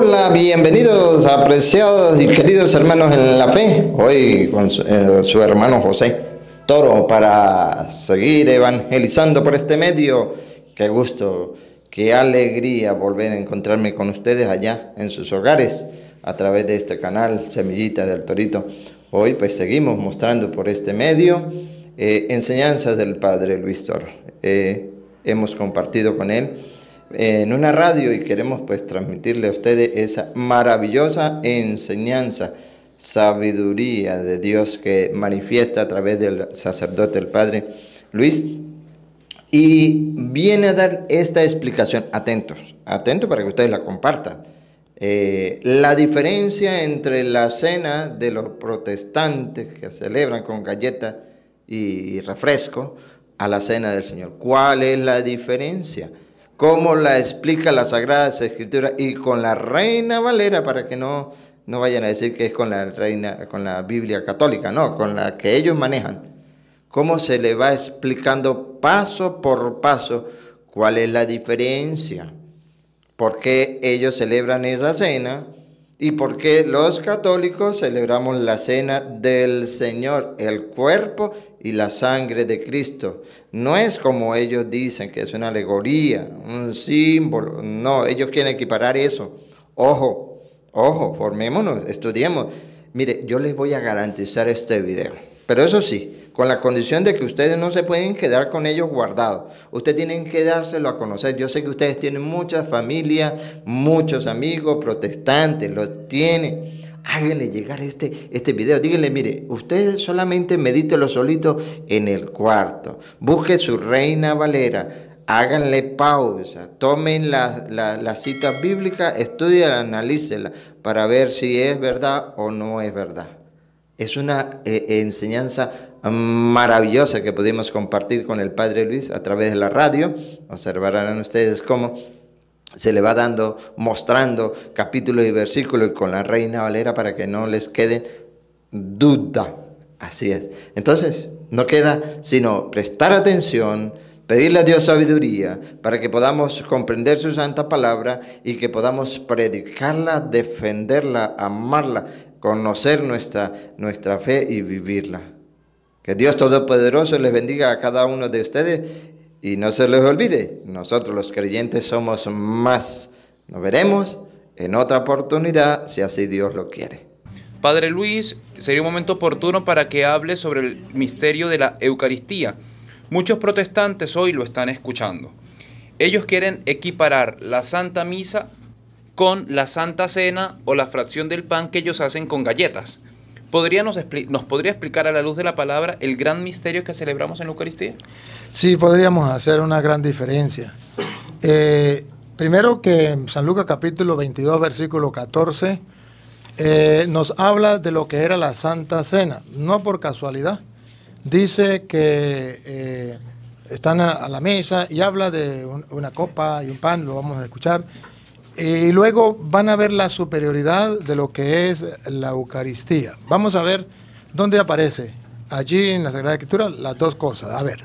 Hola, bienvenidos apreciados y queridos hermanos en la fe. Hoy con su hermano José Toro para seguir evangelizando por este medio. Qué gusto, qué alegría volver a encontrarme con ustedes allá en sus hogares a través de este canal Semillita del Torito. Hoy pues seguimos mostrando por este medio enseñanzas del Padre Luis Toro. Hemos compartido con él en una radio y queremos pues transmitirle a ustedes esa maravillosa enseñanza, sabiduría de Dios que manifiesta a través del sacerdote, el Padre Luis, y viene a dar esta explicación. Atentos para que ustedes la compartan. La diferencia entre la cena de los protestantes que celebran con galletas y refresco a la cena del Señor. ¿Cuál es la diferencia? ¿Cómo la explica las Sagradas Escrituras? Y con la Reina Valera, para que no vayan a decir que es con la Biblia católica, no, con la que ellos manejan. ¿Cómo se le va explicando paso por paso cuál es la diferencia? ¿Por qué ellos celebran esa cena? ¿Y por qué los católicos celebramos la cena del Señor, el cuerpo y la sangre de Cristo? No es como ellos dicen, que es una alegoría, un símbolo. No, ellos quieren equiparar eso. Ojo, formémonos, estudiemos. Mire, yo les voy a garantizar este video, pero eso sí, con la condición de que ustedes no se pueden quedar con ellos guardados. Ustedes tienen que dárselo a conocer. Yo sé que ustedes tienen muchas familias, muchos amigos protestantes, los tienen. Háganle llegar este video. Díganle, mire, ustedes solamente medítelo solito en el cuarto. Busque su Reina Valera. Háganle pausa. Tomen la cita bíblica, estudienla, analícenla para ver si es verdad o no es verdad. Es una enseñanza maravillosa que pudimos compartir con el Padre Luis a través de la radio. Observarán ustedes cómo se le va mostrando capítulos y versículos con la Reina Valera para que no les quede duda. Así es. Entonces, no queda sino prestar atención, pedirle a Dios sabiduría para que podamos comprender su santa palabra y que podamos predicarla, defenderla, amarla, conocer nuestra fe y vivirla. Que Dios Todopoderoso les bendiga a cada uno de ustedes y no se les olvide, nosotros los creyentes somos más. Nos veremos en otra oportunidad, si así Dios lo quiere. Padre Luis, sería un momento oportuno para que hable sobre el misterio de la Eucaristía. Muchos protestantes hoy lo están escuchando. Ellos quieren equiparar la Santa Misa con la Santa Cena o la fracción del pan que ellos hacen con galletas. ¿Nos podría explicar a la luz de la palabra el gran misterio que celebramos en la Eucaristía? Sí, podríamos hacer una gran diferencia. Primero que en San Lucas capítulo 22, versículo 14, nos habla de lo que era la Santa Cena, no por casualidad. Dice que están a la mesa y habla de una copa y un pan, lo vamos a escuchar. Y luego van a ver la superioridad de lo que es la Eucaristía. Vamos a ver dónde aparece allí en la Sagrada Escritura las dos cosas. A ver.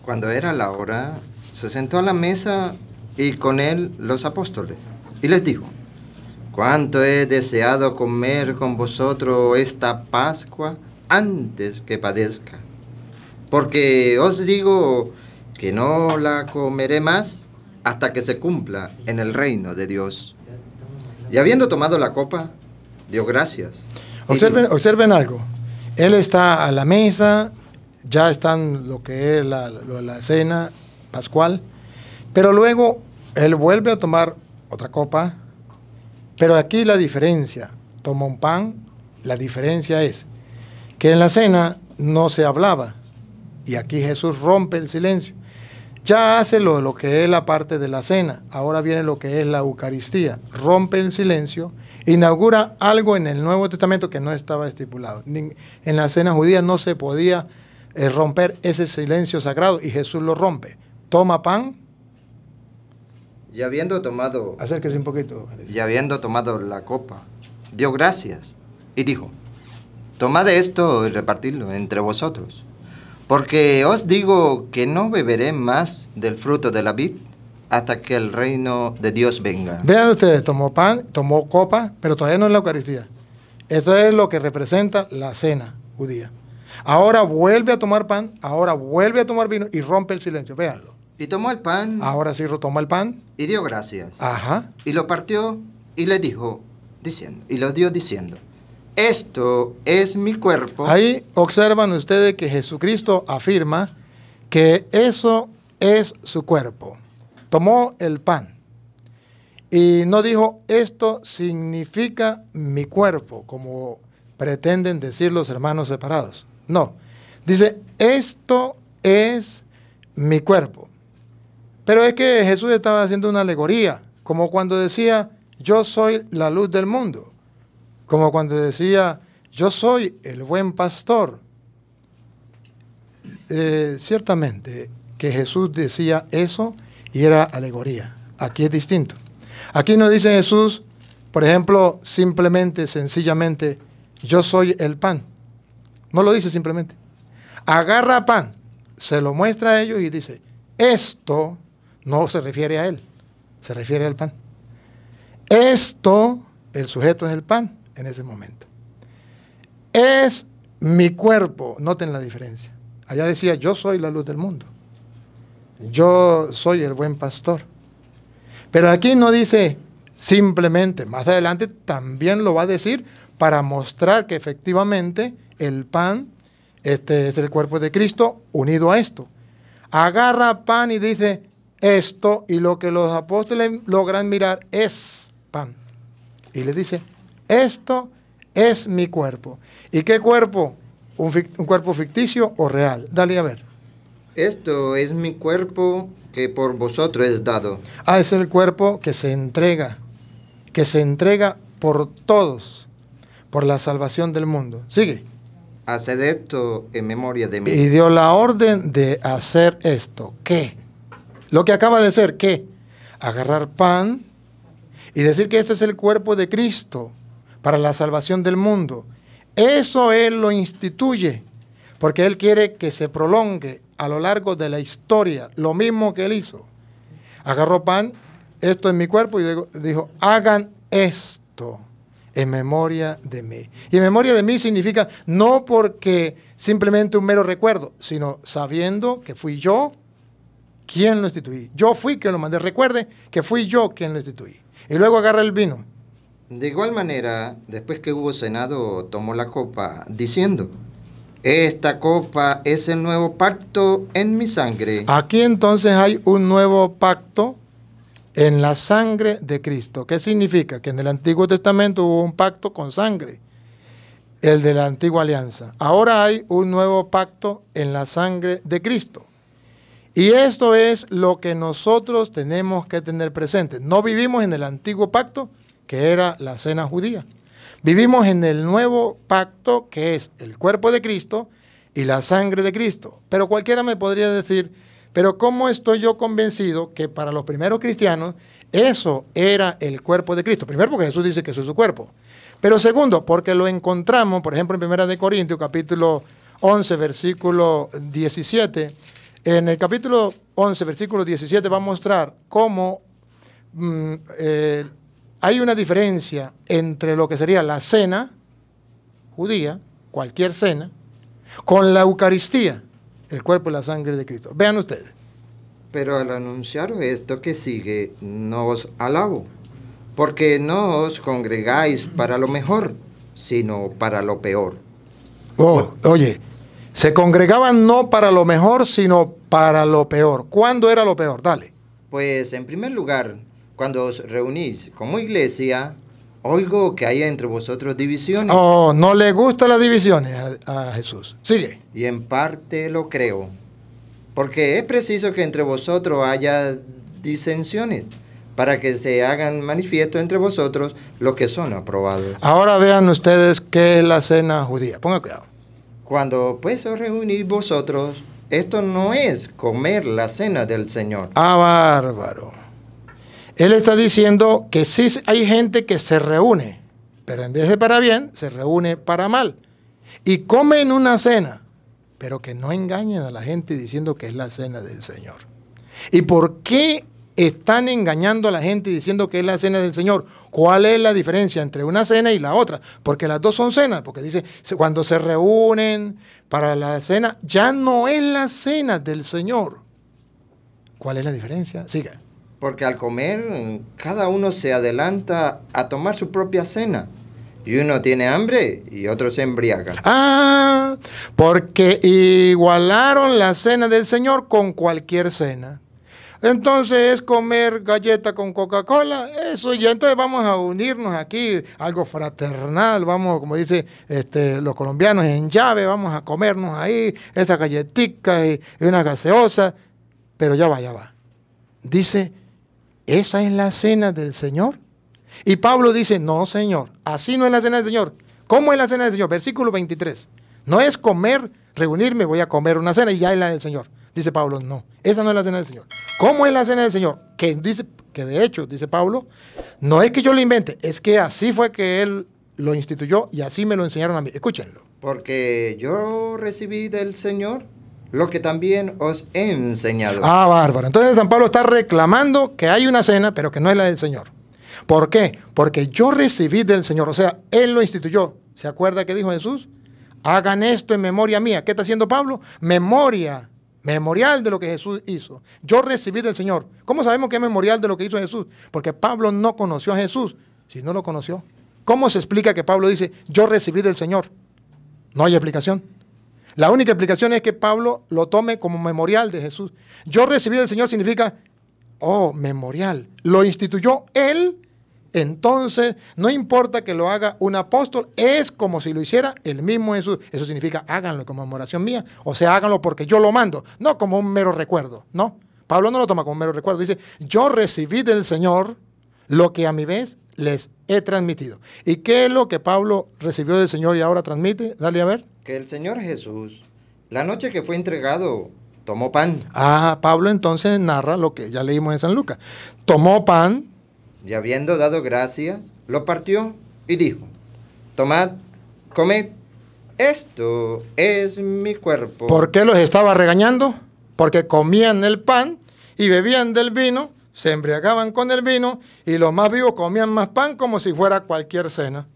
Cuando era la hora, se sentó a la mesa y con él los apóstoles. Y les dijo: cuánto he deseado comer con vosotros esta Pascua antes que padezca. Porque os digo que no la comeré más hasta que se cumpla en el reino de Dios. Y habiendo tomado la copa, dio gracias. Observen algo. Él está a la mesa, ya están lo que es la cena pascual, pero luego él vuelve a tomar otra copa, pero aquí la diferencia, toma un pan, la diferencia es que en la cena no se hablaba, y aquí Jesús rompe el silencio. Ya hace lo que es la parte de la cena, ahora viene lo que es la Eucaristía, rompe el silencio, inaugura algo en el Nuevo Testamento que no estaba estipulado. En la cena judía no se podía romper ese silencio sagrado y Jesús lo rompe. Toma pan. Y habiendo tomado... Acérquese un poquito. Y habiendo tomado la copa, dio gracias y dijo: tomad esto y repartidlo entre vosotros. Porque os digo que no beberé más del fruto de la vid hasta que el reino de Dios venga. Vean ustedes, tomó pan, tomó copa, pero todavía no es la Eucaristía. Eso es lo que representa la cena judía. Ahora vuelve a tomar pan, ahora vuelve a tomar vino y rompe el silencio. Véanlo. Y tomó el pan Ahora sí toma el pan. y dio gracias. Ajá. Y lo partió y le dijo, diciendo, y lo dio diciendo, esto es mi cuerpo. Ahí observan ustedes que Jesucristo afirma que eso es su cuerpo. Tomó el pan y no dijo, esto significa mi cuerpo, como pretenden decir los hermanos separados. No, dice, esto es mi cuerpo. Pero es que Jesús estaba haciendo una alegoría, como cuando decía, yo soy la luz del mundo, como cuando decía, yo soy el buen pastor. Ciertamente que Jesús decía eso y era alegoría. Aquí es distinto. Aquí no dice Jesús, por ejemplo, simplemente, sencillamente, yo soy el pan. No lo dice simplemente. Agarra pan, se lo muestra a ellos y dice, esto no se refiere a él, se refiere al pan. Esto, el sujeto es el pan en ese momento. Es mi cuerpo, noten la diferencia. Allá decía, yo soy la luz del mundo. Yo soy el buen pastor. Pero aquí no dice simplemente, más adelante también lo va a decir para mostrar que efectivamente el pan, este es el cuerpo de Cristo unido a esto. Agarra pan y dice esto, y lo que los apóstoles logran mirar es pan. Y le dice, esto es mi cuerpo. ¿Y qué cuerpo? ¿Un cuerpo ficticio o real? Dale a ver. Esto es mi cuerpo que por vosotros es dado. Ah, es el cuerpo que se entrega por todos, por la salvación del mundo. Sigue. Haced esto en memoria de mí. Y dio la orden de hacer esto. ¿Qué? Lo que acaba de ser, ¿qué? Agarrar pan y decir que este es el cuerpo de Cristo para la salvación del mundo. Eso Él lo instituye, porque Él quiere que se prolongue a lo largo de la historia, lo mismo que Él hizo. Agarró pan, esto es mi cuerpo, y dijo, hagan esto en memoria de mí. Y en memoria de mí significa no porque simplemente un mero recuerdo, sino sabiendo que fui yo quien lo instituí. Yo fui quien lo mandé. Recuerde que fui yo quien lo instituí. Y luego agarra el vino. De igual manera, después que hubo cenado, tomó la copa, diciendo, esta copa es el nuevo pacto en mi sangre. Aquí entonces hay un nuevo pacto en la sangre de Cristo. ¿Qué significa? Que en el Antiguo Testamento hubo un pacto con sangre, el de la antigua alianza. Ahora hay un nuevo pacto en la sangre de Cristo. Y esto es lo que nosotros tenemos que tener presente. No vivimos en el antiguo pacto, que era la cena judía. Vivimos en el nuevo pacto, que es el cuerpo de Cristo y la sangre de Cristo. Pero cualquiera me podría decir, pero ¿cómo estoy yo convencido que para los primeros cristianos eso era el cuerpo de Cristo? Primero, porque Jesús dice que eso es su cuerpo. Pero segundo, porque lo encontramos, por ejemplo, en 1 Corintios, capítulo 11, versículo 17. En el capítulo 11, versículo 17 va a mostrar cómo hay una diferencia entre lo que sería la cena judía, cualquier cena, con la Eucaristía, el cuerpo y la sangre de Cristo. Vean ustedes. Pero al anunciaros esto que sigue, no os alabo, porque no os congregáis para lo mejor, sino para lo peor. Oye, se congregaban no para lo mejor, sino para lo peor. ¿Cuándo era lo peor? Dale. Pues en primer lugar, cuando os reunís como iglesia, oigo que hay entre vosotros divisiones. Oh, no le gustan las divisiones a Jesús. Sigue. Y en parte lo creo, porque es preciso que entre vosotros haya disensiones, para que se hagan manifiesto entre vosotros los que son aprobados. Ahora vean ustedes qué es la cena judía. Pongan cuidado. Cuando pues os reunís vosotros, esto no es comer la cena del Señor. Ah, bárbaro. Él está diciendo que sí hay gente que se reúne, pero en vez de para bien, se reúne para mal. Y comen una cena, pero que no engañen a la gente diciendo que es la cena del Señor. ¿Y por qué están engañando a la gente diciendo que es la cena del Señor. ¿Cuál es la diferencia entre una cena y la otra? Porque las dos son cenas, porque dice, cuando se reúnen para la cena, ya no es la cena del Señor. ¿Cuál es la diferencia? Siga. Porque al comer, cada uno se adelanta a tomar su propia cena. Y uno tiene hambre y otro se embriaga. Ah, porque igualaron la cena del Señor con cualquier cena. Entonces es comer galleta con Coca-Cola, eso ya, entonces vamos a unirnos aquí, algo fraternal, vamos, como dice los colombianos, en llave, vamos a comernos ahí esa galletica y una gaseosa, pero ya va. Dice, ¿esa es la cena del Señor? Y Pablo dice, no, Señor, así no es la cena del Señor. ¿Cómo es la cena del Señor? Versículo 23. No es comer, reunirme, voy a comer una cena y ya es la del Señor. Dice Pablo, no, esa no es la cena del Señor. ¿Cómo es la cena del Señor? Que de hecho, dice Pablo, no es que yo lo invente, es que así fue que él lo instituyó y así me lo enseñaron a mí. Escúchenlo. Porque yo recibí del Señor lo que también os he enseñado. Ah, bárbaro. Entonces San Pablo está reclamando que hay una cena, pero que no es la del Señor. ¿Por qué? Porque yo recibí del Señor, o sea, Él lo instituyó. ¿Se acuerda que dijo Jesús? Hagan esto en memoria mía. ¿Qué está haciendo Pablo? Memorial de lo que Jesús hizo. Yo recibí del Señor. ¿Cómo sabemos que es memorial de lo que hizo Jesús? Porque Pablo no conoció a Jesús, si no lo conoció. ¿Cómo se explica que Pablo dice, yo recibí del Señor? No hay explicación. La única explicación es que Pablo lo tome como memorial de Jesús. Yo recibí del Señor significa, memorial. Lo instituyó Él. Entonces, no importa que lo haga un apóstol, es como si lo hiciera el mismo Jesús. Eso significa, háganlo como memoración mía, o sea, háganlo porque yo lo mando, no como un mero recuerdo, ¿no? Pablo no lo toma como un mero recuerdo, dice, yo recibí del Señor lo que a mi vez les he transmitido. ¿Y qué es lo que Pablo recibió del Señor y ahora transmite? Dale a ver. Que el Señor Jesús, la noche que fue entregado, tomó pan. Ah, Pablo entonces narra lo que ya leímos en San Lucas. Tomó pan. Y habiendo dado gracias, lo partió y dijo, tomad, comed, esto es mi cuerpo. ¿Por qué los estaba regañando? Porque comían el pan y bebían del vino, se embriagaban con el vino y los más vivos comían más pan como si fuera cualquier cena.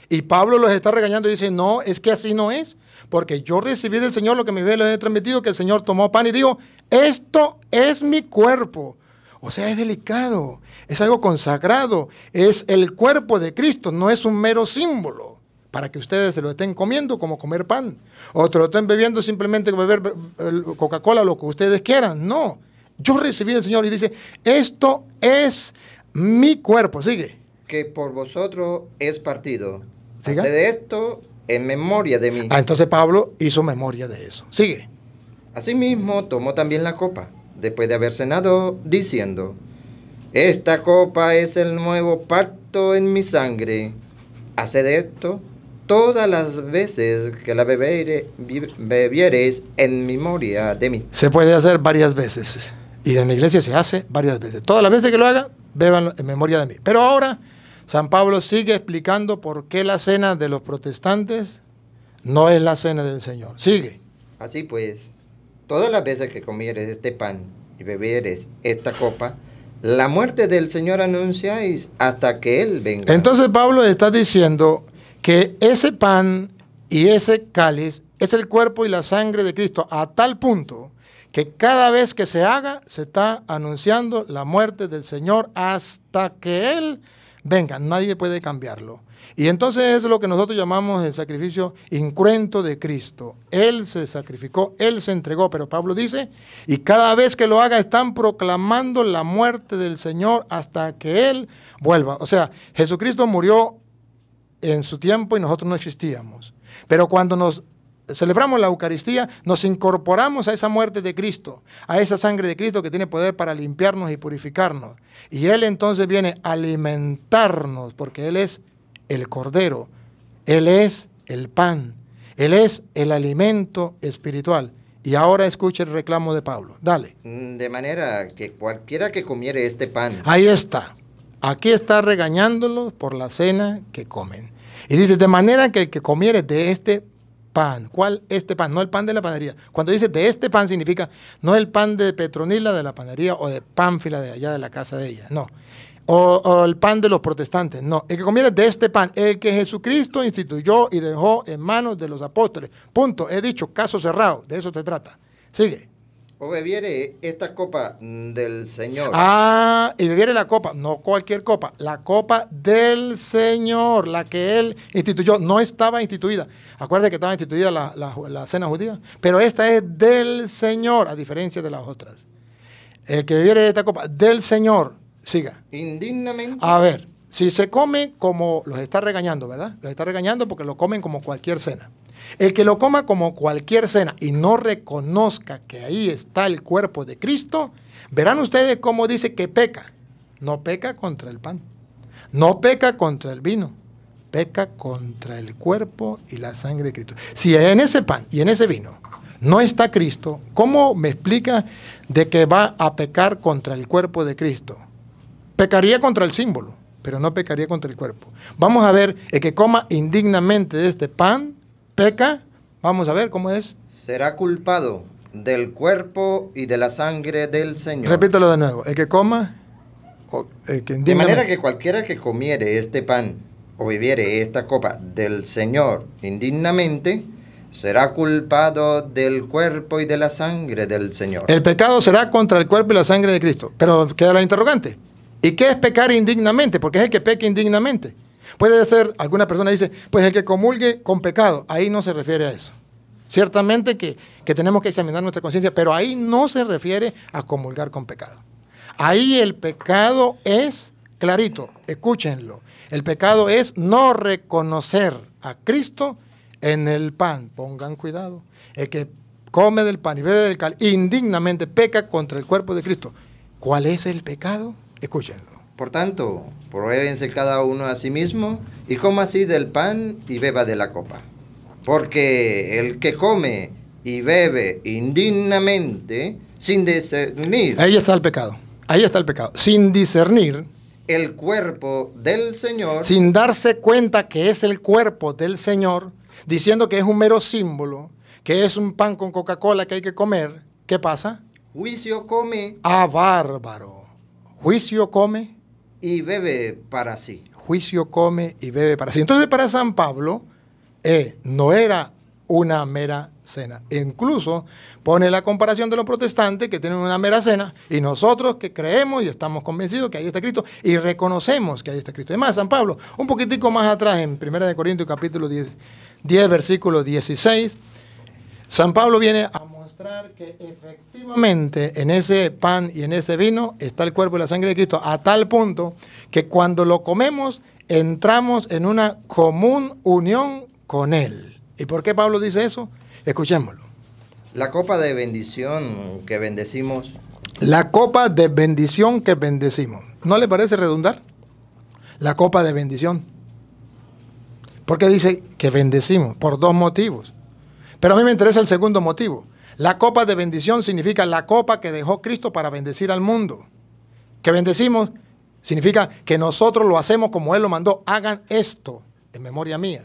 Y Pablo los está regañando y dice, no, es que así no es, porque yo recibí del Señor lo que mi vez les he transmitido, que el Señor tomó pan y dijo, esto es mi cuerpo. O sea, es delicado, es algo consagrado, es el cuerpo de Cristo, no es un mero símbolo para que ustedes se lo estén comiendo como comer pan, o te lo estén bebiendo simplemente beber Coca-Cola, lo que ustedes quieran. No, yo recibí del Señor y dice, esto es mi cuerpo. Sigue. Que por vosotros es partido. ¿Siga? Haced esto en memoria de mí. Ah, entonces Pablo hizo memoria de eso. Sigue. Asimismo tomó también la copa, después de haber cenado, diciendo, esta copa es el nuevo pacto en mi sangre. Haced esto todas las veces que la bebiereis en memoria de mí. Se puede hacer varias veces. Y en la iglesia se hace varias veces. Todas las veces que lo haga, beban en memoria de mí. Pero ahora, San Pablo sigue explicando por qué la cena de los protestantes no es la cena del Señor. Sigue. Así pues, todas las veces que comieres este pan y bebieres esta copa, la muerte del Señor anunciáis hasta que Él venga. Entonces Pablo está diciendo que ese pan y ese cáliz es el cuerpo y la sangre de Cristo, a tal punto que cada vez que se haga, se está anunciando la muerte del Señor hasta que Él venga. Nadie puede cambiarlo. Y entonces es lo que nosotros llamamos el sacrificio incruento de Cristo. Él se sacrificó, Él se entregó, pero Pablo dice, y cada vez que lo haga están proclamando la muerte del Señor hasta que Él vuelva. O sea, Jesucristo murió en su tiempo y nosotros no existíamos. Pero cuando nos celebramos la Eucaristía, nos incorporamos a esa muerte de Cristo, a esa sangre de Cristo que tiene poder para limpiarnos y purificarnos. Y Él entonces viene a alimentarnos, porque Él es el Cordero, Él es el pan, Él es el alimento espiritual. Y ahora escucha el reclamo de Pablo. Dale. De manera que cualquiera que comiere este pan. Ahí está. Aquí está regañándolos por la cena que comen. Y dice, de manera que el que comiere de este pan. ¿Cuál este pan? No el pan de la panadería. Cuando dice de este pan significa no el pan de Petronila de la panadería o de Pánfila de allá de la casa de ella, no. O el pan de los protestantes, no. El que comiere de este pan, el que Jesucristo instituyó y dejó en manos de los apóstoles. Punto. He dicho, caso cerrado. De eso se trata. Sigue. O bebiere esta copa del Señor. Ah, y bebiere la copa, no cualquier copa, la copa del Señor, la que Él instituyó, no estaba instituida. Acuérdate que estaba instituida la cena judía, pero esta es del Señor, a diferencia de las otras. El que bebiere esta copa del Señor, siga. Indignamente. A ver, si se come como los está regañando, ¿verdad? Los está regañando porque lo comen como cualquier cena. El que lo coma como cualquier cena y no reconozca que ahí está el cuerpo de Cristo, verán ustedes cómo dice que peca. No peca contra el pan, no peca contra el vino, peca contra el cuerpo y la sangre de Cristo. Si en ese pan y en ese vino no está Cristo, ¿cómo me explica de que va a pecar contra el cuerpo de Cristo? Pecaría contra el símbolo, pero no pecaría contra el cuerpo. Vamos a ver, el que coma indignamente de este pan, peca, vamos a ver cómo es. Será culpado del cuerpo y de la sangre del Señor. Repítelo de nuevo, el que coma, o el que de manera que cualquiera que comiere este pan o bebiere esta copa del Señor indignamente, será culpado del cuerpo y de la sangre del Señor. El pecado será contra el cuerpo y la sangre de Cristo. Pero queda la interrogante. ¿Y qué es pecar indignamente? Porque es el que peca indignamente. Puede ser, alguna persona dice, pues el que comulgue con pecado. Ahí no se refiere a eso. Ciertamente que tenemos que examinar nuestra conciencia, pero ahí no se refiere a comulgar con pecado. Ahí el pecado es clarito, escúchenlo. El pecado es no reconocer a Cristo en el pan. Pongan cuidado. El que come del pan y bebe del cáliz indignamente peca contra el cuerpo de Cristo. ¿Cuál es el pecado? Escúchenlo. Por tanto, pruébense cada uno a sí mismo y coma así del pan y beba de la copa. Porque el que come y bebe indignamente, sin discernir. Ahí está el pecado. Ahí está el pecado. Sin discernir. El cuerpo del Señor. Sin darse cuenta que es el cuerpo del Señor, diciendo que es un mero símbolo, que es un pan con Coca-Cola que hay que comer. ¿Qué pasa? Juicio come. ¡Ah, bárbaro! Juicio come. Y bebe para sí. Juicio come y bebe para sí. Entonces para San Pablo no era una mera cena. E incluso pone la comparación de los protestantes que tienen una mera cena y nosotros que creemos y estamos convencidos que ahí está Cristo y reconocemos que ahí está Cristo. Además, San Pablo, un poquitico más atrás en 1 Corintios capítulo 10 versículo 16, San Pablo viene a mostrar que efectivamente en ese pan y en ese vino está el cuerpo y la sangre de Cristo, a tal punto que cuando lo comemos entramos en una común unión con Él. ¿Y por qué Pablo dice eso? Escuchémoslo. La copa de bendición que bendecimos. La copa de bendición que bendecimos. ¿No le parece redundar? La copa de bendición. ¿Por qué dice que bendecimos? Por dos motivos. Pero a mí me interesa el segundo motivo. La copa de bendición significa la copa que dejó Cristo para bendecir al mundo. Que bendecimos significa que nosotros lo hacemos como Él lo mandó. Hagan esto en memoria mía.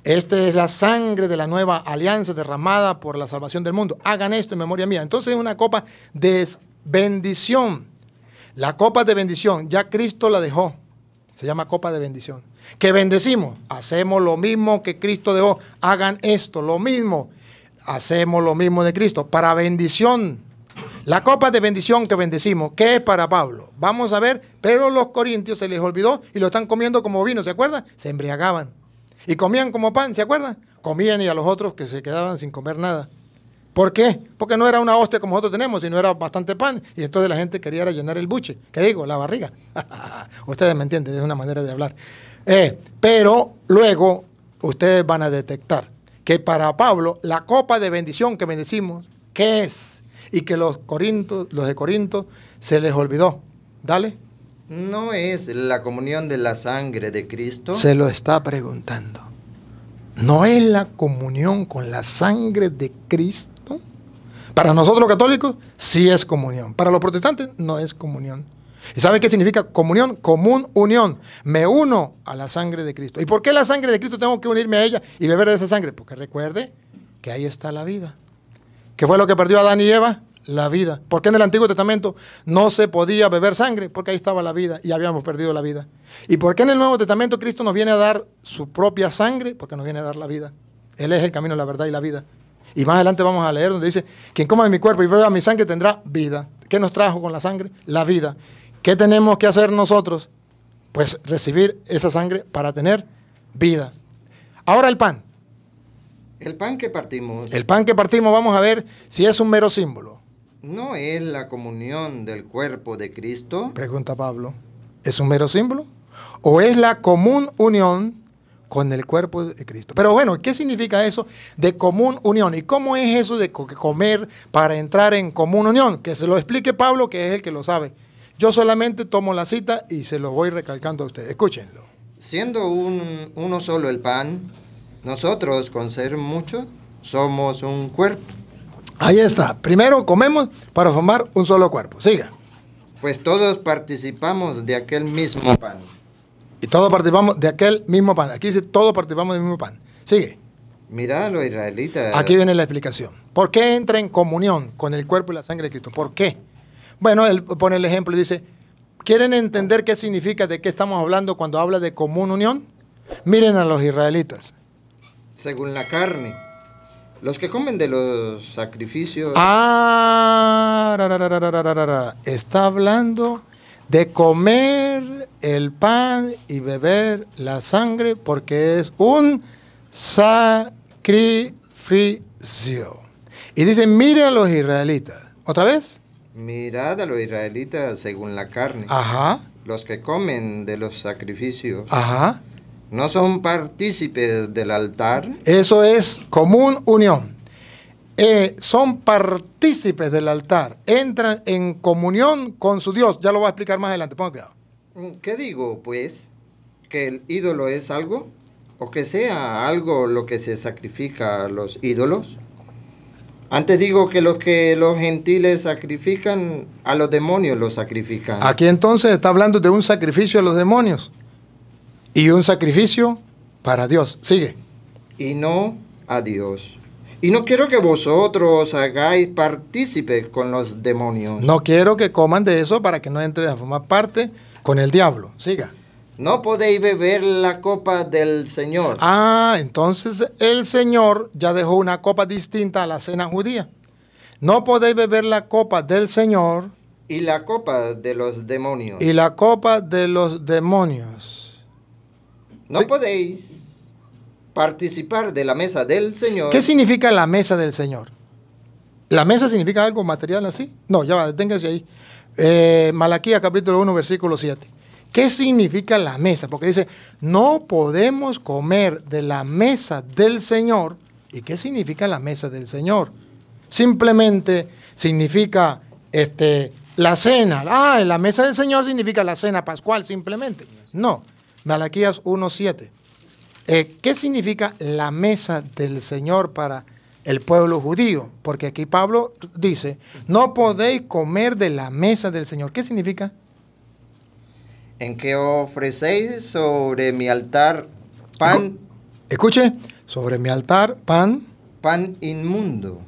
Esta es la sangre de la nueva alianza derramada por la salvación del mundo. Hagan esto en memoria mía. Entonces es una copa de bendición. La copa de bendición, ya Cristo la dejó. Se llama copa de bendición. Que bendecimos. Hacemos lo mismo que Cristo dejó. Hagan esto, lo mismo. Hacemos lo mismo de Cristo, para bendición. La copa de bendición que bendecimos, ¿qué es para Pablo? Vamos a ver, pero los corintios se les olvidó y lo están comiendo como vino, ¿se acuerdan? Se embriagaban. Y comían como pan, ¿se acuerdan? Comían y a los otros que se quedaban sin comer nada. ¿Por qué? Porque no era una hostia como nosotros tenemos, sino era bastante pan. Y entonces la gente quería rellenar el buche. ¿Qué digo? La barriga. Ustedes me entienden, es una manera de hablar. Pero luego ustedes van a detectar que para Pablo la copa de bendición que bendecimos, ¿qué es? Y que los de Corinto se les olvidó. Dale. ¿No es la comunión de la sangre de Cristo? Se lo está preguntando. ¿No es la comunión con la sangre de Cristo? Para nosotros los católicos sí es comunión. Para los protestantes no es comunión. ¿Y sabe qué significa comunión? Común unión. Me uno a la sangre de Cristo. ¿Y por qué la sangre de Cristo tengo que unirme a ella y beber de esa sangre? Porque recuerde que ahí está la vida. ¿Qué fue lo que perdió Adán y Eva? La vida. ¿Por qué en el Antiguo Testamento no se podía beber sangre? Porque ahí estaba la vida y habíamos perdido la vida. ¿Y por qué en el Nuevo Testamento Cristo nos viene a dar su propia sangre? Porque nos viene a dar la vida. Él es el camino, la verdad y la vida. Y más adelante vamos a leer donde dice, quien coma de mi cuerpo y beba mi sangre tendrá vida. ¿Qué nos trajo con la sangre? La vida. ¿Qué tenemos que hacer nosotros? Pues recibir esa sangre para tener vida. Ahora el pan. El pan que partimos El pan que partimos, vamos a ver si es un mero símbolo. no es la comunión del cuerpo de Cristo. Pregunta Pablo. ¿Es un mero símbolo? ¿O es la común unión con el cuerpo de Cristo? Pero bueno, ¿qué significa eso de común unión? ¿Y cómo es eso de comer para entrar en común unión? Que se lo explique Pablo, que es el que lo sabe. Yo solamente tomo la cita y se lo voy recalcando a ustedes. Escúchenlo. Siendo uno solo el pan, nosotros, con ser muchos, somos un cuerpo. Ahí está. Primero comemos para formar un solo cuerpo. Siga. Pues todos participamos de aquel mismo pan. Y todos participamos de aquel mismo pan. Aquí dice todos participamos del mismo pan. Sigue. Mirad a los israelitas. Aquí viene la explicación. ¿Por qué entra en comunión con el cuerpo y la sangre de Cristo? ¿Por qué? Bueno, él pone el ejemplo y dice, ¿quieren entender qué significa, de qué estamos hablando cuando habla de común unión? Miren a los israelitas. Según la carne. Los que comen de los sacrificios. Está hablando de comer el pan y beber la sangre porque es un sacrificio. Y dice, mire a los israelitas. ¿Otra vez? Mirad a los israelitas según la carne. Ajá. Los que comen de los sacrificios. Ajá. No son partícipes del altar. Eso es común unión. Son partícipes del altar. Entran en comunión con su Dios. Ya lo voy a explicar más adelante. Ponga cuidado. ¿Qué digo, pues? ¿Que el ídolo es algo? ¿O que sea algo lo que se sacrifica a los ídolos? Antes digo que los gentiles sacrifican, a los demonios los sacrifican. Aquí entonces está hablando de un sacrificio a los demonios. Y un sacrificio para Dios. Sigue. Y no a Dios. Y no quiero que vosotros hagáis partícipes con los demonios. No quiero que coman de eso para que no entren a formar parte con el diablo. Siga. No podéis beber la copa del Señor. Entonces el Señor ya dejó una copa distinta a la cena judía. No podéis beber la copa del Señor. Y la copa de los demonios. Y la copa de los demonios. No podéis participar de la mesa del Señor. ¿Qué significa la mesa del Señor? ¿La mesa significa algo material así? No, ya va, deténgase ahí. Malaquías capítulo 1, versículo 7. ¿Qué significa la mesa? Porque dice, no podemos comer de la mesa del Señor. ¿Y qué significa la mesa del Señor? Simplemente significa la cena. La mesa del Señor significa la cena pascual, simplemente. No. Malaquías 1:7. ¿Qué significa la mesa del Señor para el pueblo judío? Porque aquí Pablo dice, no podéis comer de la mesa del Señor. ¿Qué significa? En que ofrecéis sobre mi altar pan. Escuche, sobre mi altar pan. Pan inmundo.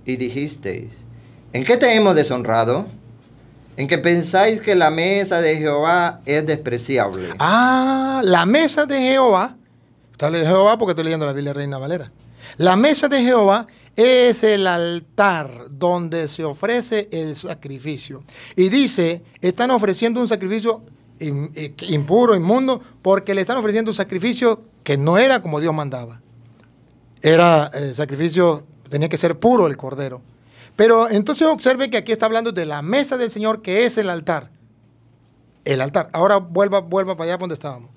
Y dijisteis, ¿en qué te hemos deshonrado? En que pensáis que la mesa de Jehová es despreciable. La mesa de Jehová. Está leyendo Jehová porque estoy leyendo la Biblia Reina Valera. La mesa de Jehová es el altar donde se ofrece el sacrificio. Y dice, están ofreciendo un sacrificio impuro, inmundo, porque le están ofreciendo un sacrificio que no era como Dios mandaba. Era el sacrificio, tenía que ser puro el cordero. Pero entonces observe que aquí está hablando de la mesa del Señor, que es el altar. El altar. Ahora vuelva para allá donde estábamos.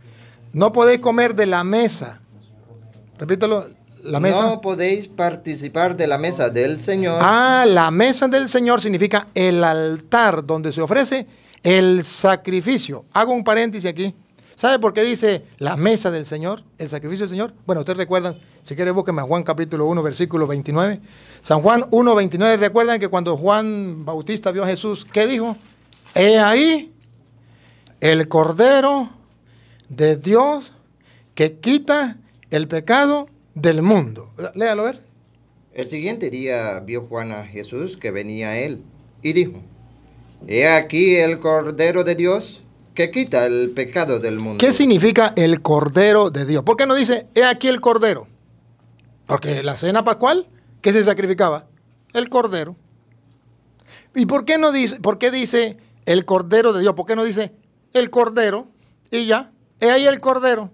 No podéis comer de la mesa. Repítalo. La mesa. No podéis participar de la mesa del Señor. La mesa del Señor significa el altar donde se ofrece el sacrificio. Hago un paréntesis aquí. ¿Sabe por qué dice la mesa del Señor? El sacrificio del Señor. Bueno, ustedes recuerdan, si quieren búsquenme a Juan capítulo 1, versículo 29. San Juan 1, 29, recuerdan que cuando Juan Bautista vio a Jesús, ¿qué dijo? he ahí el Cordero de Dios que quita el pecado del mundo. Léalo, a ver. El siguiente día vio Juan a Jesús que venía a él y dijo, he aquí el Cordero de Dios que quita el pecado del mundo. ¿Qué significa el Cordero de Dios? ¿Por qué no dice, he aquí el Cordero? Porque la cena pascual, ¿qué se sacrificaba? El Cordero. ¿Y por qué no dice, por qué dice el Cordero de Dios? ¿Por qué no dice el Cordero? Y ya, he ahí el Cordero.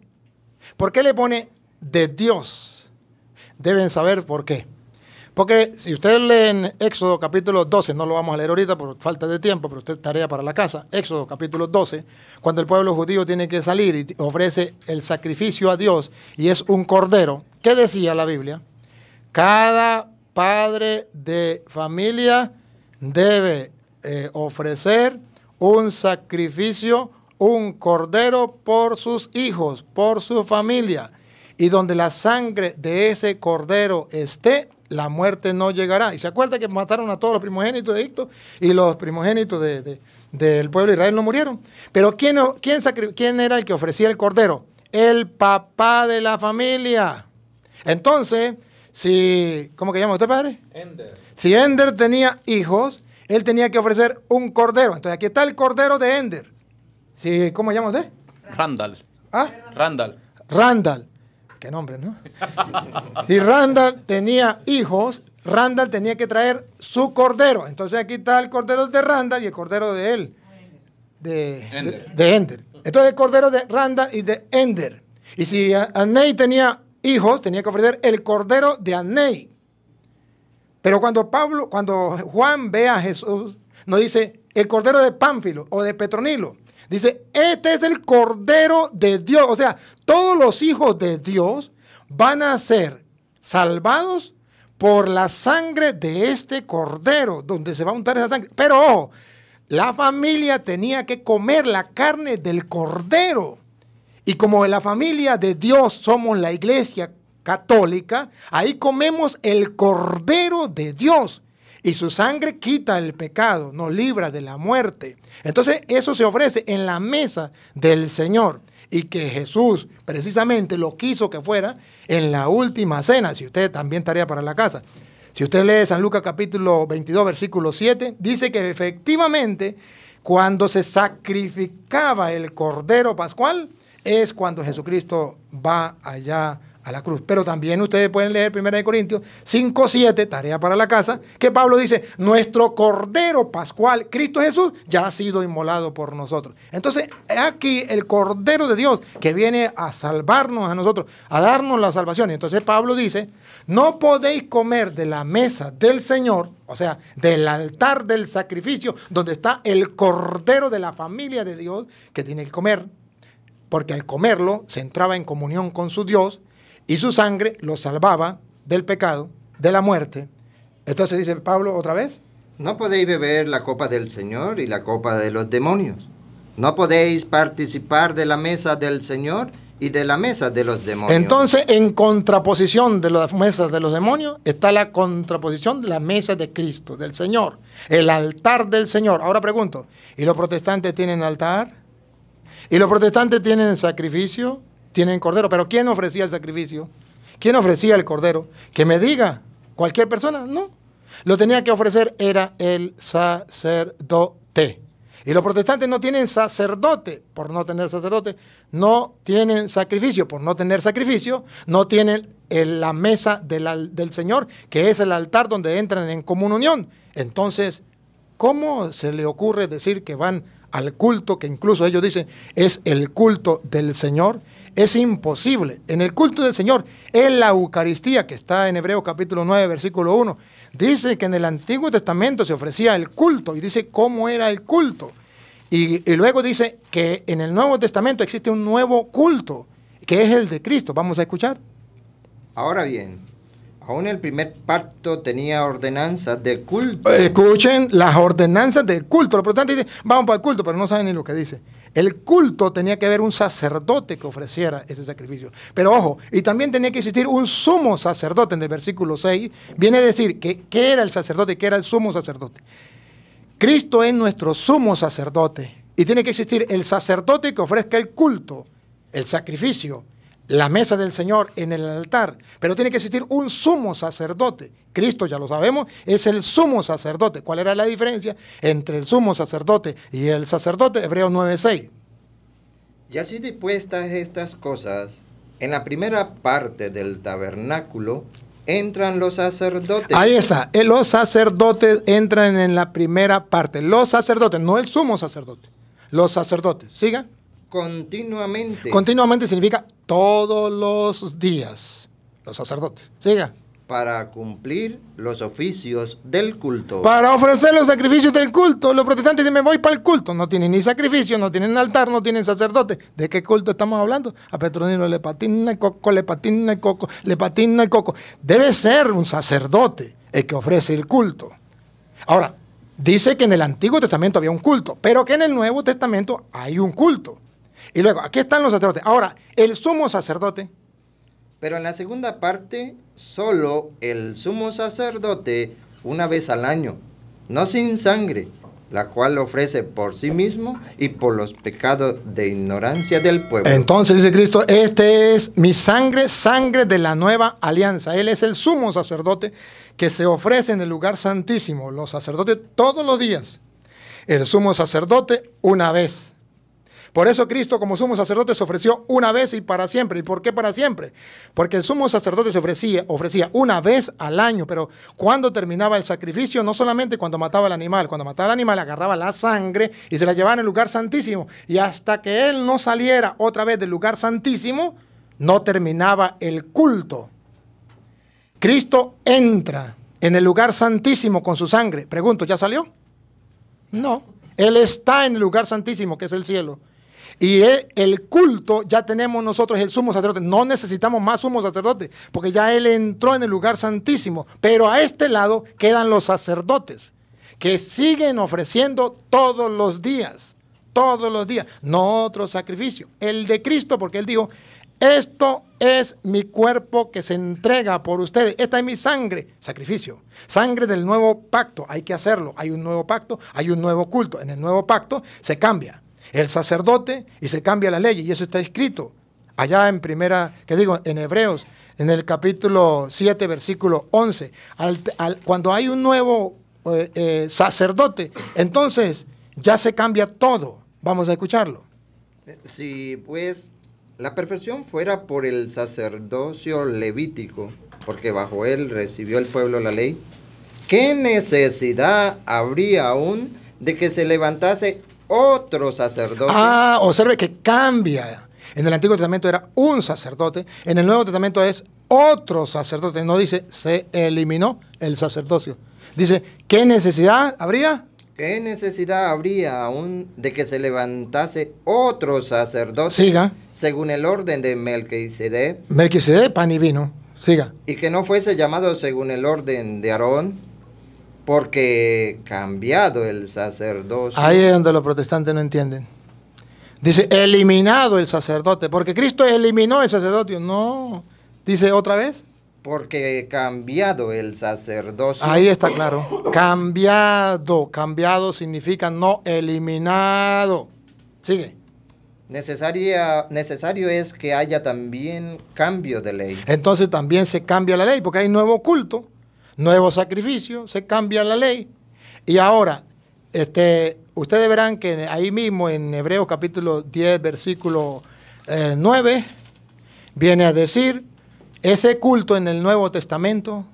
¿Por qué le pone de Dios? Deben saber por qué. Porque si ustedes leen Éxodo capítulo 12, no lo vamos a leer ahorita por falta de tiempo, pero usted tarea para la casa. Éxodo capítulo 12, cuando el pueblo judío tiene que salir y ofrece el sacrificio a Dios y es un cordero. ¿Qué decía la Biblia? Cada padre de familia debe ofrecer un sacrificio, un cordero por sus hijos, por su familia. Y donde la sangre de ese cordero esté, la muerte no llegará. Y se acuerda que mataron a todos los primogénitos de Egipto y los primogénitos del pueblo de Israel no murieron. Pero ¿quién era el que ofrecía el cordero? El papá de la familia. Entonces, ¿cómo que llama usted, padre? Ender. Si Ender tenía hijos, él tenía que ofrecer un cordero. Entonces aquí está el cordero de Ender. ¿Cómo llama usted? Randall. ¿Ah? Randall. Randall. Qué nombre, ¿no? Si Randall tenía hijos, Randall tenía que traer su cordero. Entonces aquí está el cordero de Randall y el cordero de él. De Ender. Entonces el cordero de Randall y de Ender. Y si Anei tenía hijos, tenía que ofrecer el cordero de Anei. Pero cuando Juan ve a Jesús, no dice el cordero de Pánfilo o de Petronilo. Dice, este es el Cordero de Dios. O sea, todos los hijos de Dios van a ser salvados por la sangre de este Cordero, donde se va a untar esa sangre. Pero ojo, la familia tenía que comer la carne del Cordero. Y como en la familia de Dios somos la iglesia católica, ahí comemos el Cordero de Dios. Y su sangre quita el pecado, nos libra de la muerte. Entonces eso se ofrece en la mesa del Señor. Y que Jesús precisamente lo quiso que fuera en la última cena. Si usted también tarea para la casa. Si usted lee San Lucas capítulo 22, versículo 7, dice que efectivamente cuando se sacrificaba el Cordero Pascual es cuando Jesucristo va allá a la cruz. Pero también ustedes pueden leer 1 Corintios 5:7, tarea para la casa, que Pablo dice, nuestro Cordero Pascual, Cristo Jesús, ya ha sido inmolado por nosotros. Entonces, aquí el Cordero de Dios que viene a salvarnos a nosotros, a darnos la salvación. Y entonces Pablo dice, no podéis comer de la mesa del Señor, o sea, del altar del sacrificio, donde está el Cordero de la familia de Dios, que tiene que comer, porque al comerlo se entraba en comunión con su Dios, y su sangre lo salvaba del pecado, de la muerte. Entonces dice Pablo otra vez. No podéis beber la copa del Señor y la copa de los demonios. No podéis participar de la mesa del Señor y de la mesa de los demonios. Entonces, en contraposición de las mesas de los demonios, está la contraposición de la mesa de Cristo, del Señor, el altar del Señor. Ahora pregunto, ¿y los protestantes tienen altar? ¿Y los protestantes tienen sacrificio? Tienen cordero, pero ¿quién ofrecía el sacrificio? ¿Quién ofrecía el cordero? Que me diga, ¿cualquier persona? No. Lo tenía que ofrecer era el sacerdote. Y los protestantes no tienen sacerdote, por no tener sacerdote, no tienen sacrificio, por no tener sacrificio, no tienen la mesa del Señor, que es el altar donde entran en comunión. Entonces, ¿cómo se le ocurre decir que van al culto, que incluso ellos dicen es el culto del Señor? Es imposible. En el culto del Señor, en la Eucaristía, que está en Hebreos capítulo 9, versículo 1, dice que en el Antiguo Testamento se ofrecía el culto, y dice cómo era el culto. Y luego dice que en el Nuevo Testamento existe un nuevo culto, que es el de Cristo. Vamos a escuchar. Ahora bien, aún el primer pacto tenía ordenanzas de culto. Escuchen las ordenanzas del culto. Los protestantes dicen, vamos para el culto, pero no saben ni lo que dice. El culto tenía que haber un sacerdote que ofreciera ese sacrificio. Pero ojo, y también tenía que existir un sumo sacerdote. En el versículo 6 viene a decir que ¿qué era el sacerdote y qué era el sumo sacerdote? Cristo es nuestro sumo sacerdote y tiene que existir el sacerdote que ofrezca el culto, el sacrificio, la mesa del Señor en el altar, pero tiene que existir un sumo sacerdote. Cristo, ya lo sabemos, es el sumo sacerdote. ¿Cuál era la diferencia entre el sumo sacerdote y el sacerdote? Hebreos 9:6. Y así dispuestas estas cosas, en la primera parte del tabernáculo entran los sacerdotes. Ahí está, los sacerdotes entran en la primera parte. Los sacerdotes, no el sumo sacerdote. Los sacerdotes, siga. Continuamente. Continuamente significa todos los días. Los sacerdotes, siga. Para cumplir los oficios del culto. Para ofrecer los sacrificios del culto. Los protestantes dicen, me voy para el culto. No tienen ni sacrificio, no tienen altar, no tienen sacerdote. ¿De qué culto estamos hablando? A Petronilo le patina el coco, le patina el coco, le patina el coco. Debe ser un sacerdote el que ofrece el culto. Ahora, dice que en el Antiguo Testamento había un culto, pero que en el Nuevo Testamento hay un culto. Y luego, aquí están los sacerdotes. Ahora, el sumo sacerdote. Pero en la segunda parte, solo el sumo sacerdote una vez al año, no sin sangre, la cual ofrece por sí mismo y por los pecados de ignorancia del pueblo. Entonces dice Cristo, este es mi sangre, sangre de la nueva alianza. Él es el sumo sacerdote que se ofrece en el lugar santísimo. Los sacerdotes todos los días. El sumo sacerdote una vez. Por eso Cristo como sumo sacerdote se ofreció una vez y para siempre. ¿Y por qué para siempre? Porque el sumo sacerdote se ofrecía una vez al año, pero cuando terminaba el sacrificio, no solamente cuando mataba al animal. Cuando mataba al animal agarraba la sangre y se la llevaba en el lugar santísimo. Y hasta que él no saliera otra vez del lugar santísimo, no terminaba el culto. Cristo entra en el lugar santísimo con su sangre. Pregunto, ¿ya salió? No. Él está en el lugar santísimo, que es el cielo. Y el culto ya tenemos nosotros el sumo sacerdote. No necesitamos más sumo sacerdote, porque ya él entró en el lugar santísimo. Pero a este lado quedan los sacerdotes, que siguen ofreciendo todos los días, no otro sacrificio. El de Cristo, porque él dijo, esto es mi cuerpo que se entrega por ustedes. Esta es mi sangre, sacrificio. Sangre del nuevo pacto, hay que hacerlo. Hay un nuevo pacto, hay un nuevo culto. En el nuevo pacto se cambia el sacerdote y se cambia la ley, y eso está escrito allá en Hebreos, en el capítulo 7, versículo 11. Cuando hay un nuevo sacerdote, entonces ya se cambia todo. Vamos a escucharlo. Si pues la perfección fuera por el sacerdocio levítico, porque bajo él recibió el pueblo la ley, ¿qué necesidad habría aún de que se levantase otro sacerdote? Observe que cambia. En el Antiguo Testamento era un sacerdote, en el Nuevo Testamento es otro sacerdote. No dice se eliminó el sacerdocio. Dice, ¿qué necesidad habría? ¿Qué necesidad habría aún de que se levantase otro sacerdote? Siga. Según el orden de Melquisedec. Melquisedec, pan y vino. Siga. Y que no fuese llamado según el orden de Aarón, porque cambiado el sacerdocio. Ahí es donde los protestantes no entienden. Dice, eliminado el sacerdote, porque Cristo eliminó el sacerdocio. No. Dice otra vez. Porque cambiado el sacerdocio. Ahí está claro. Cambiado significa no eliminado. Sigue. Necesario es que haya también cambio de ley. Entonces también se cambia la ley, porque hay nuevo culto, nuevo sacrificio, se cambia la ley. Y ahora, ustedes verán que ahí mismo en Hebreos capítulo 10, versículo 9, viene a decir, ese culto en el Nuevo Testamento,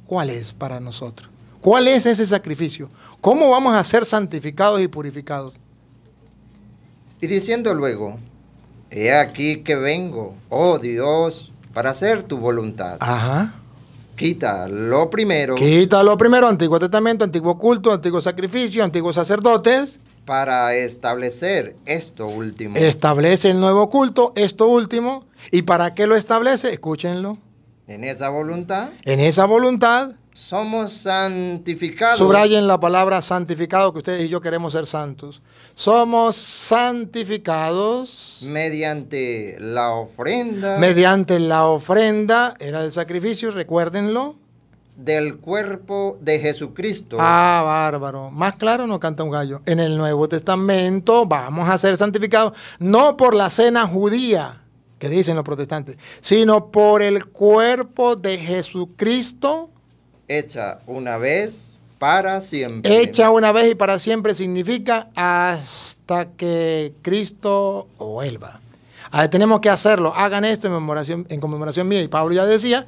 ¿cuál es para nosotros? ¿Cuál es ese sacrificio? ¿Cómo vamos a ser santificados y purificados? Y diciendo luego, he aquí que vengo, oh Dios, para hacer tu voluntad. Ajá. Quita lo primero, Antiguo Testamento, antiguo culto, antiguo sacrificio, antiguos sacerdotes. para establecer esto último. Establece el nuevo culto, esto último. ¿Y para qué lo establece? Escúchenlo. En esa voluntad En esa voluntad, somos santificados. subrayen la palabra santificado, que ustedes y yo queremos ser santos. Somos santificados mediante la ofrenda mediante la ofrenda, era el sacrificio, recuérdenlo. del cuerpo de Jesucristo. Ah, bárbaro. Más claro no canta un gallo. En el Nuevo Testamento vamos a ser santificados no por la cena judía, que dicen los protestantes, sino por el cuerpo de Jesucristo. Hecha una vez para siempre. Hecha una vez y para siempre significa hasta que Cristo vuelva. Tenemos que hacerlo. Hagan esto en conmemoración mía. Y Pablo ya decía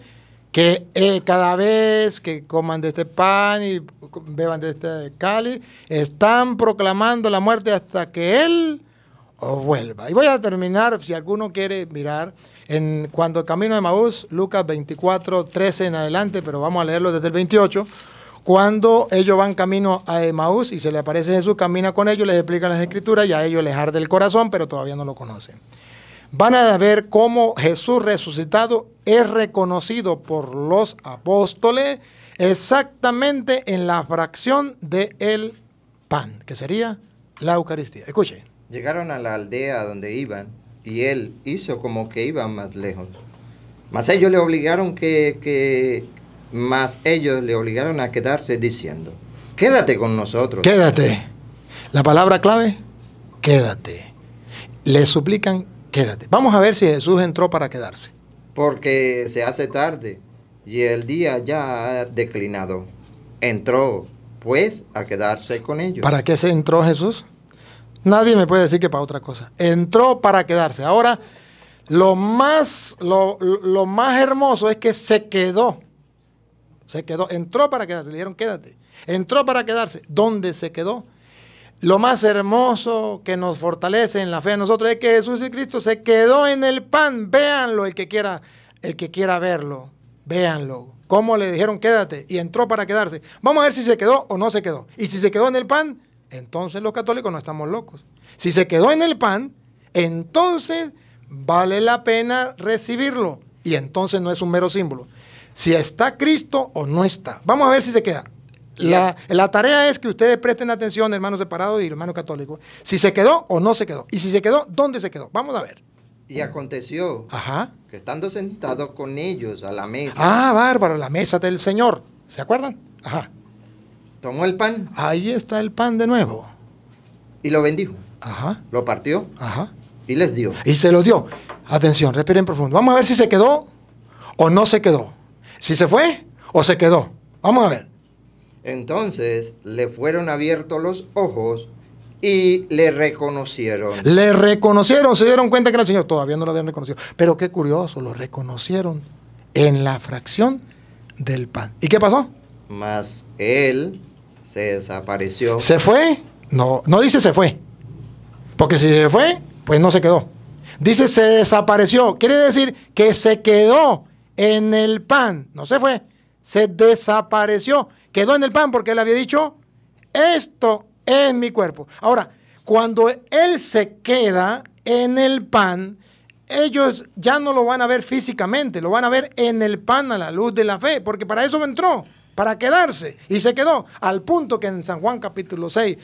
que cada vez que coman de este pan y beban de este cáliz, están proclamando la muerte hasta que Él vuelva. Y voy a terminar, si alguno quiere mirar, cuando el camino de Emaús, Lucas 24, 13 en adelante, pero vamos a leerlo desde el 28. Cuando ellos van camino a Emaús y se le aparece Jesús, camina con ellos, les explica las escrituras y a ellos les arde el corazón, pero todavía no lo conocen. Van a ver cómo Jesús resucitado es reconocido por los apóstoles exactamente en la fracción del pan, que sería la Eucaristía. Escuchen. Llegaron a la aldea donde iban y él hizo como que iban más lejos. Mas ellos le obligaron a quedarse diciendo, quédate con nosotros. Quédate. La palabra clave, quédate. Le suplican, quédate. Vamos a ver si Jesús entró para quedarse. Porque se hace tarde y el día ya ha declinado. Entró, pues, a quedarse con ellos. ¿Para qué se entró Jesús? Nadie me puede decir que para otra cosa. Entró para quedarse. Ahora, lo más hermoso es que se quedó. Se quedó. Entró para quedarse. Le dijeron, quédate. Entró para quedarse. ¿Dónde se quedó? Lo más hermoso que nos fortalece en la fe de nosotros es que Jesús y Cristo se quedó en el pan. Véanlo, el que quiera verlo. Véanlo. Cómo le dijeron quédate y entró para quedarse. Vamos a ver si se quedó o no se quedó. Y si se quedó en el pan, entonces los católicos no estamos locos. Si se quedó en el pan, entonces vale la pena recibirlo. Y entonces no es un mero símbolo. Si está Cristo o no está. Vamos a ver si se queda. La tarea es que ustedes presten atención, hermanos separados y hermanos católicos, si se quedó o no se quedó. Y si se quedó, ¿dónde se quedó? Vamos a ver. Y aconteció que estando sentados con ellos a la mesa. Ah, bárbaro, la mesa del Señor. ¿Se acuerdan? Ajá. Tomó el pan. Ahí está el pan de nuevo. Y lo bendijo. Ajá. Lo partió. Ajá. Y les dio. Y se los dio. Atención, respiren profundo. Vamos a ver si se quedó o no se quedó. Si se fue o se quedó. Vamos a ver. Entonces le fueron abiertos los ojos y le reconocieron. Le reconocieron, se dieron cuenta que era el Señor. Todavía no lo habían reconocido. Pero qué curioso, lo reconocieron en la fracción del pan. ¿Y qué pasó? Mas él se desapareció. ¿Se fue? No, no dice se fue. Porque si se fue, pues no se quedó. Dice se desapareció. Quiere decir que se quedó en el pan. No se fue. Se desapareció. Quedó en el pan porque él había dicho, esto es mi cuerpo. Ahora, cuando él se queda en el pan, ellos ya no lo van a ver físicamente, lo van a ver en el pan a la luz de la fe, porque para eso entró, para quedarse. Y se quedó al punto que en San Juan capítulo 6,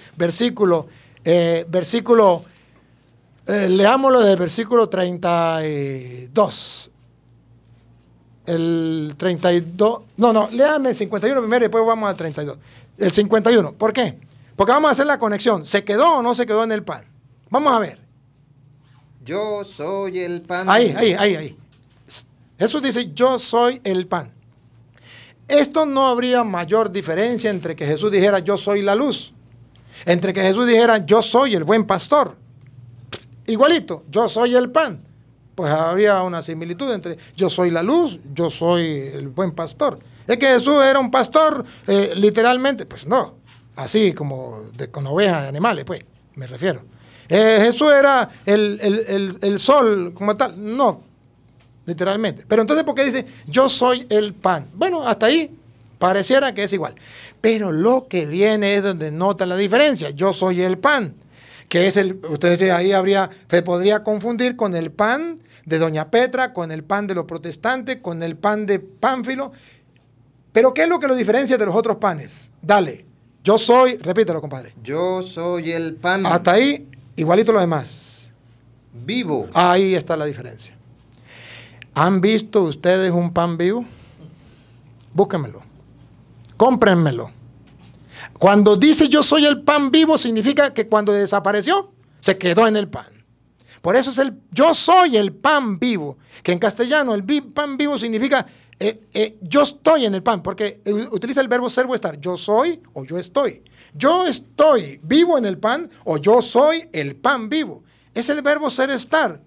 leámoslo del versículo 32. El 32, léame el 51 primero y después vamos al 32. El 51, ¿por qué? Porque vamos a hacer la conexión. ¿Se quedó o no se quedó en el pan? Vamos a ver. Yo soy el pan. Ahí. Jesús dice, yo soy el pan. Esto no habría mayor diferencia entre que Jesús dijera, yo soy la luz. Entre que Jesús dijera, yo soy el buen pastor. Igualito, yo soy el pan. Pues habría una similitud entre yo soy la luz, yo soy el buen pastor. ¿Es que Jesús era un pastor literalmente? Pues no, así como con ovejas de animales, pues, me refiero. Jesús era el sol como tal, no, literalmente. Pero entonces, ¿por qué dice yo soy el pan? Bueno, hasta ahí pareciera que es igual. Pero lo que viene es donde nota la diferencia. Yo soy el pan, que es ustedes ahí se podría confundir con el pan de Doña Petra, con el pan de los protestantes, con el pan de Pánfilo. Pero ¿qué es lo que lo diferencia de los otros panes? Dale, yo soy, repítelo, compadre. Yo soy el pan. Hasta ahí, igualito los demás. Vivo. Ahí está la diferencia. ¿Han visto ustedes un pan vivo? Búsquenmelo. cómprenmelo. Cuando dice yo soy el pan vivo, significa que cuando desapareció, se quedó en el pan. Por eso es yo soy el pan vivo, que en castellano el pan vivo significa yo estoy en el pan, porque utiliza el verbo ser o estar. Yo soy o yo estoy. Yo estoy vivo en el pan o yo soy el pan vivo. Es el verbo ser, estar.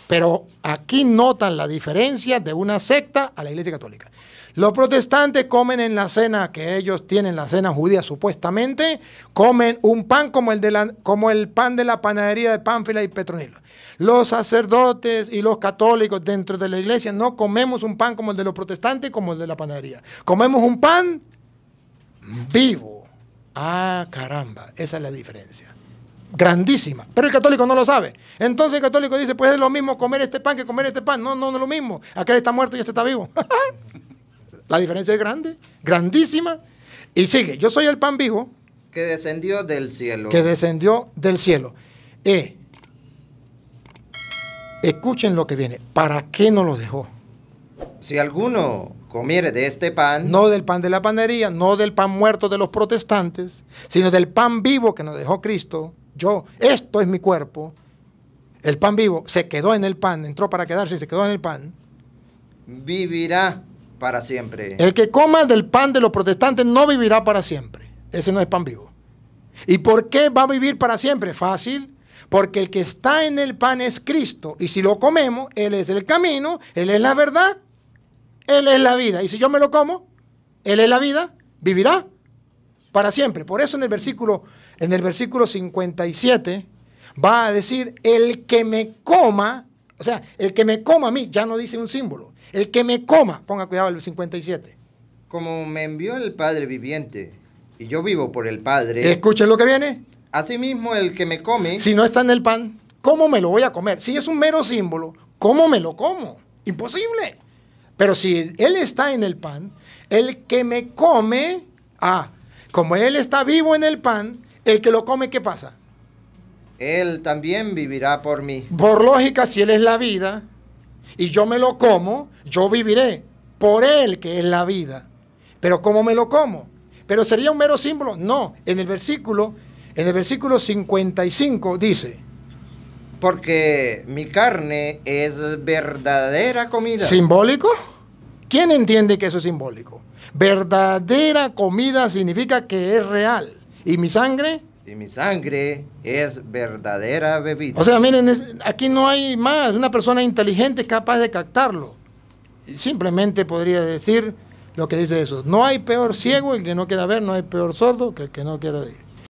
Pero aquí notan la diferencia de una secta a la Iglesia Católica. Los protestantes comen en la cena, que ellos tienen la cena judía supuestamente, comen un pan como el pan de la panadería de Pánfila y Petronila. Los sacerdotes y los católicos dentro de la iglesia no comemos un pan como el de los protestantes, como el de la panadería. Comemos un pan vivo. Ah, caramba, esa es la diferencia. Grandísima, pero el católico no lo sabe. Entonces el católico dice, pues es lo mismo comer este pan que comer este pan. No, no, no es lo mismo. Aquel está muerto y este está vivo. La diferencia es grande, grandísima. Y sigue, yo soy el pan vivo. Que descendió del cielo. Que descendió del cielo. Escuchen lo que viene. ¿Para qué nos lo dejó? Si alguno comiere de este pan. No del pan de la panadería, no del pan muerto de los protestantes, sino del pan vivo que nos dejó Cristo. Esto es mi cuerpo. El pan vivo se quedó en el pan, entró para quedarse y se quedó en el pan. Vivirá para siempre. El que coma del pan de los protestantes no vivirá para siempre. Ese no es pan vivo. ¿Y por qué va a vivir para siempre? Fácil. Porque el que está en el pan es Cristo. Y si lo comemos, Él es el camino, Él es la verdad, Él es la vida. Y si yo me lo como, Él es la vida, vivirá para siempre. Por eso en el versículo 57 va a decir, el que me coma, o sea, el que me coma a mí, ya no dice un símbolo. El que me coma, ponga cuidado el 57. Como me envió el Padre viviente, y yo vivo por el Padre. Escuchen lo que viene. Asimismo, el que me come. Si no está en el pan, ¿cómo me lo voy a comer? Si es un mero símbolo, ¿cómo me lo como? Imposible. Pero si Él está en el pan, el que me come, como Él está vivo en el pan, el que lo come, ¿qué pasa? Él también vivirá por mí. Por lógica, si Él es la vida, y yo me lo como, yo viviré por Él, que es la vida. Pero ¿cómo me lo como? ¿Pero sería un mero símbolo? No. En el versículo 55 dice, porque mi carne es verdadera comida. ¿Simbólico? ¿Quién entiende que eso es simbólico? Verdadera comida significa que es real. ¿Y mi sangre? Y mi sangre es verdadera bebida. O sea, miren, aquí no hay más. Una persona inteligente es capaz de captarlo. Simplemente podría decir lo que dice eso. No hay peor ciego el que no quiera ver, no hay peor sordo que el que no quiera oír.